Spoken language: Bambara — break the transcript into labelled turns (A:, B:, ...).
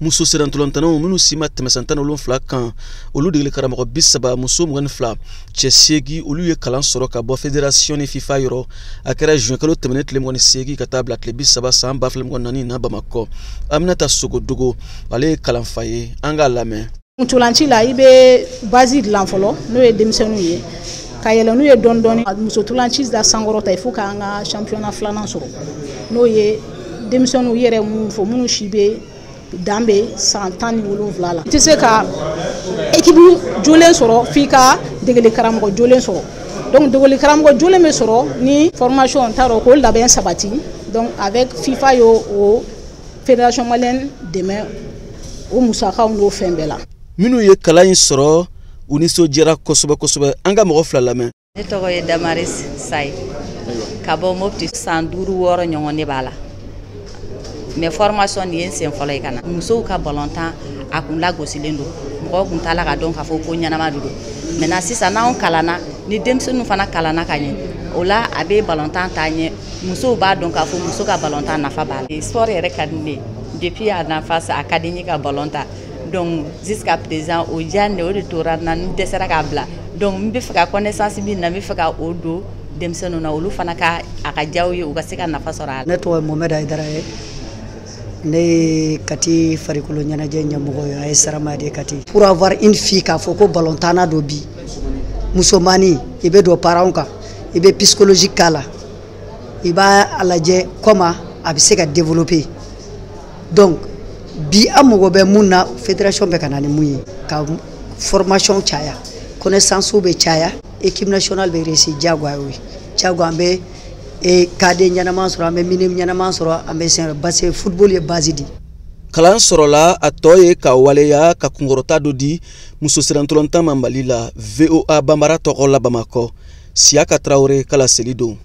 A: muso serantolantana minnu si ma tɛmɛ san 17 kan olu degeli karamɔgɔ 30 muso 22 cɛ 8 olu ye kalan sɔrɔ ka bɔ fédération ni FIFA yɔrɔ a kɛra juin kalo tɛmɛnen tile 28 ka taa bila tile 30 san 2024 na Bamakɔ. Aminata Sogodogo ale ye kalanfa ye an k'a lamɛn.
B: Musolanci la i bɛ base dilan fɔlɔ n'o ye denmisɛnninw ye ka yɛlɛ n'u ye dɔɔni dɔɔni musotolanci da sankɔrɔta il faut k'an ka championnat filanan sɔrɔ n'o ye denmisɛnninw yɛrɛ mun fɔ minnu si bɛ dan bɛ san 17 la i tɛ se ka équipe jolen sɔrɔ f'i ka degeli karamɔgɔ jolen sɔrɔ donc degeli karamɔgɔ jolen bɛ sɔrɔ ni formation t'a dɔn k'o labɛn sabati donc avec FIFA y'o fédération malienne dɛmɛ o musakaw n'o fɛn bɛɛ la.
A: Minnu ye kalan in sɔrɔ u nisɔndiyara kosɛbɛ kosɛbɛ an ka mɔgɔ 2 lamɛn.
C: Ne tɔgɔ ye Damaris Sayi ka bɔ Mopti san 5-6 ɲɔgɔn de b'a la mais formation ni ye sen fɔlɔ ye kana musow ka ballontan a kun lagosilen don mɔgɔw kun t'a la ka dɔn k'a fɔ ko ɲɛnama de don maintenant sisan n'anw kalanna ni denmisɛnninw fana kalanna ka ɲɛ o la a bɛ ballontan taa ɲɛ musow b'a dɔn k'a fɔ muso ka ballontan nafa b'a la. Sport yɛrɛ ka di ne depuis à l'enfance a ka di n ye ka ballontan donc jusqu'à présent o diya ne o de tora na n dɛsɛra k'a bila donc n bɛ fɛ ka connaissance min na n bɛ fɛ ka o don denmisɛnninw na olu fana ka a ka diya u ye u ka se ka nafa sɔrɔ a la.
D: Ne tɔgɔ ye Mohamed Aïdara ye ne ye Kati farikolo ɲɛnajɛ ɲɛmɔgɔ ye a ye Sarama de Kati. Pour avoir une fille k'a fɔ ko ballontanna do bi musomani i bɛ don parents kan i bɛ psychologique k'a la i b'a lajɛ comment a bɛ se ka développer donc bi an mago bɛ mun na fédération bɛ ka na ni mun ye ka formation caya connaissance bɛ caya équipe nationale bɛ réussir diyagoya o ye diyagoya an bɛ kaden ɲɛnama sɔrɔ an bɛ minɛn ɲɛnama sɔrɔ an bɛ sen parce que football ye base di.
A: Kalan sɔrɔla a tɔ ye ka waleya ka kunkɔrɔta dɔ di muso serantolontan ma Mali la VOA Bambara tɔgɔ la Bamakɔ Siaka Traoré kala seli don.